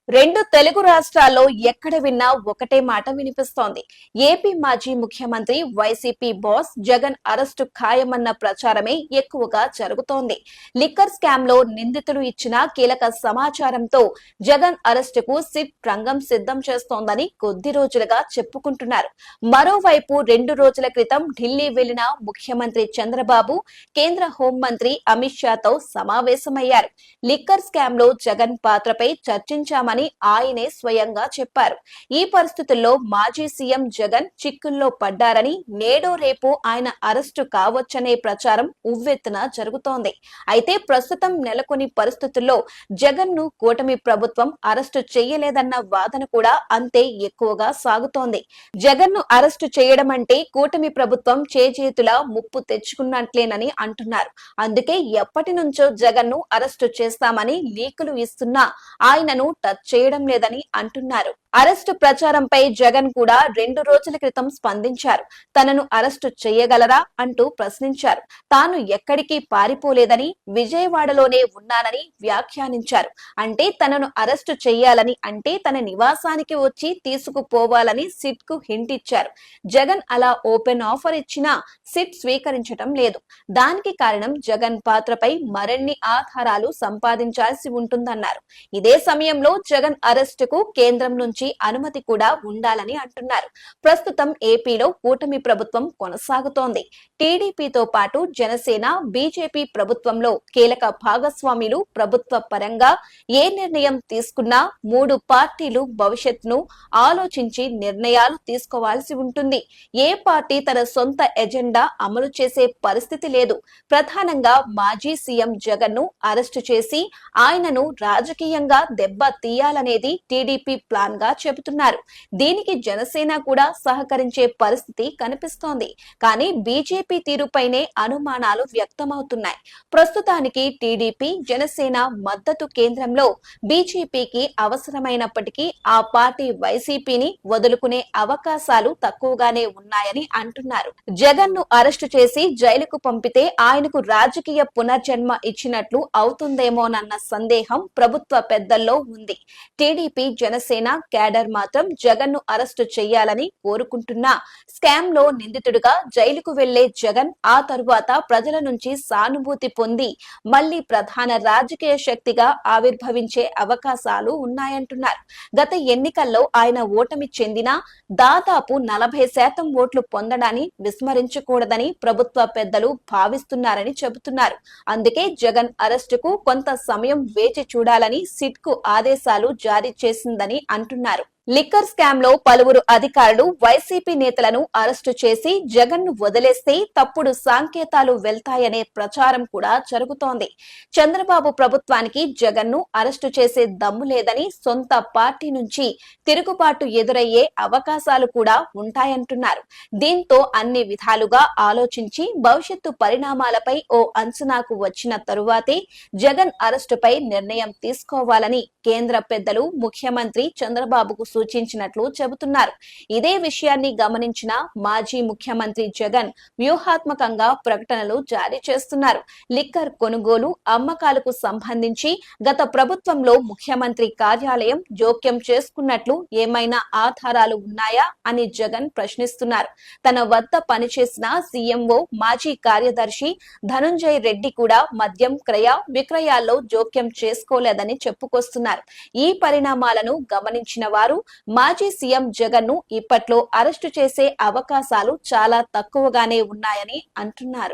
రెండు తెలుగు రాష్ట్రాల్లో ఎక్కడ విన్నా ఒకటే మాట వినిపిస్తోంది. ఏపీ మాజీ ముఖ్యమంత్రి వైసీపీ బాస్ జగన్ అరెస్టు ఖాయమన్న ప్రచారమే ఎక్కువగా జరుగుతోంది. లిక్కర్ స్కామ్ లో నిందితులు ఇచ్చిన కీలక సమాచారంతో జగన్ అరెస్టుకు సిట్ రంగం సిద్ధం చేస్తోందని కొద్ది రోజులుగా చెప్పుకుంటున్నారు. మరోవైపు 2 రోజుల క్రితం ఢిల్లీ వెళ్లిన ముఖ్యమంత్రి చంద్రబాబు కేంద్ర హోంమంత్రి అమిత్ షాతో సమావేశమయ్యారు. లిక్కర్ స్కామ్ లో జగన్ పాత్రపై చర్చించామని ఆయనే స్వయంగా చెప్పారు. ఈ పరిస్థితుల్లో మాజీ సీఎం జగన్ చిక్కుల్లో పడ్డారని, నేడో రేపు ఆయన అరెస్టు కావచ్చనే ప్రచారం ఉవ్వెత్తున జరుగుతోంది. అయితే ప్రస్తుతం నెలకొని పరిస్థితుల్లో జగన్ ను కూటమి ప్రభుత్వం అరెస్టు చేయలేదన్న వాదన కూడా అంతే ఎక్కువగా సాగుతోంది. జగన్ ను అరెస్టు చేయడం అంటే కూటమి ప్రభుత్వం చేజేతులా ముప్పు తెచ్చుకున్నట్లేనని అంటున్నారు. అందుకే ఎప్పటి నుంచో జగన్ ను అరెస్టు చేస్తామని లీకులు ఇస్తున్నా ఆయనను టచ్ చేయడం లేదని అంటున్నారు. అరెస్టు ప్రచారంపై జగన్ కూడా 2 రోజుల క్రితం స్పందించారు. తనను అరెస్టు చేయగలరా అంటూ ప్రశ్నించారు. తాను ఎక్కడికి పారిపోలేదని, విజయవాడలోనే ఉన్నానని వ్యాఖ్యానించారు. అంటే తనను అరెస్టు చేయాలని అంటే తన నివాసానికి వచ్చి తీసుకుపోవాలని సిట్ కు హింట్ ఇచ్చారు. జగన్ అలా ఓపెన్ ఆఫర్ ఇచ్చినా సిట్ స్వీకరించడం లేదు. దానికి కారణం జగన్ పాత్రపై మరిన్ని ఆధారాలు సంపాదించాల్సి ఉంటుందన్నారు. ఇదే సమయంలో జగన్ అరెస్టుకు కేంద్రం నుంచి అనుమతి కూడా ఉండాలని అంటున్నారు. ప్రస్తుతం ఏపీలో కూటమి ప్రభుత్వం కొనసాగుతోంది. టీడీపీతో పాటు జనసేన, బీజేపీ ప్రభుత్వంలో కీలక భాగస్వాములు ప్రభుత్వ పరంగా ఏ నిర్ణయం తీసుకున్నా 3 పార్టీలు భవిష్యత్తును ఆలోచించి నిర్ణయాలు తీసుకోవాల్సి ఉంటుంది. ఏ పార్టీ తన సొంత ఎజెండా అమలు చేసే పరిస్థితి లేదు. ప్రధానంగా మాజీ సీఎం జగన్ ను అరెస్టు చేసి ఆయనను రాజకీయంగా దెబ్బ తీయాలనేది టీడీపీ ప్లాన్ గా చెబుతున్నారు. దీనికి జనసేన కూడా సహకరించే పరిస్థితి కనిపిస్తోంది. కానీ బీజేపీ తీరుపైనే అనుమానాలు వ్యక్తమవుతున్నాయి. ప్రస్తుతానికి టీడీపీ, జనసేన మద్దతు కేంద్రంలో బీజేపీకి అవసరమైనప్పటికీ ఆ పార్టీ వైసీపీని వదులుకునే అవకాశాలు తక్కువగానే ఉన్నాయని అంటున్నారు. జగన్ ను అరెస్టు చేసి జైలుకు పంపితే ఆయనకు రాజకీయ పునర్జన్మ ఇచ్చినట్లు అవుతుందేమోనన్న సందేహం ప్రభుత్వ పెద్దల్లో ఉంది. టీడీపీ, జనసేన క్యాడర్ మాత్రం జగన్ ను అరెస్టు చేయాలని కోరుకుంటున్నా స్కామ్ లో నిందితుడిగా జైలుకు వెళ్లే జగన్ ఆ తరువాత ప్రజల నుంచి సానుభూతి పొంది మళ్లీ ప్రధాన రాజకీయ శక్తిగా ఆవిర్భవించే అవకాశాలు ఉన్నాయంటున్నారు. గత ఎన్నికల్లో ఆయన ఓటమి చెందినా దాదాపు 40% ఓట్లు పొందడాన్ని విస్మరించకూడదని ప్రభుత్వ పెద్దలు భావిస్తున్నారని చెబుతున్నారు. అందుకే జగన్ అరెస్టుకు కొంత సమయం వేచి చూడాలని సిట్ కు ఆదేశాలు జారీ చేసిందని అంటున్నారు. లిక్కర్ స్కామ్ లో పలువురు అధికారులు వైసీపీ నేతలను అరెస్టు చేసి జగన్ ను వదిలేస్తే తప్పుడు సంకేతాలు వెళ్తాయనే ప్రచారం కూడా జరుగుతోంది. చంద్రబాబు ప్రభుత్వానికి జగన్ ను అరెస్టు చేసే దమ్ము లేదని, సొంత పార్టీ నుంచి తిరుగుబాటు ఎదురయ్యే అవకాశాలు కూడా ఉంటాయంటున్నారు. దీంతో అన్ని విధాలుగా ఆలోచించి భవిష్యత్తు పరిణామాలపై ఓ అంచనాకు వచ్చిన తరువాతే జగన్ అరెస్టుపై నిర్ణయం తీసుకోవాలని కేంద్ర పెద్దలు ముఖ్యమంత్రి చంద్రబాబుకు సూచించినట్లు చెబుతున్నారు. ఇదే విషయాన్ని గమనించిన మాజీ ముఖ్యమంత్రి జగన్ వ్యూహాత్మకంగా ప్రకటనలు జారీ చేస్తున్నారు. లిక్కర్ కొనుగోలు, అమ్మకాలకు సంబంధించి గత ప్రభుత్వంలో ముఖ్యమంత్రి కార్యాలయం జోక్యం చేసుకున్నట్లు ఏమైనా ఆధారాలు ఉన్నాయా అని జగన్ ప్రశ్నిస్తున్నారు. తన వద్ద పనిచేసిన సీఎంఓ, మాజీ కార్యదర్శి ధనుంజయ్ రెడ్డి కూడా మద్యం క్రయ విక్రయాల్లో జోక్యం చేసుకోలేదని చెప్పుకొస్తున్నారు. ఈ పరిణామాలను గమనించిన వారు మాజీ సీఎం జగన్ ను ఇప్పట్లో అరెస్టు చేసే అవకాశాలు చాలా తక్కువగానే ఉన్నాయని అంటున్నారు.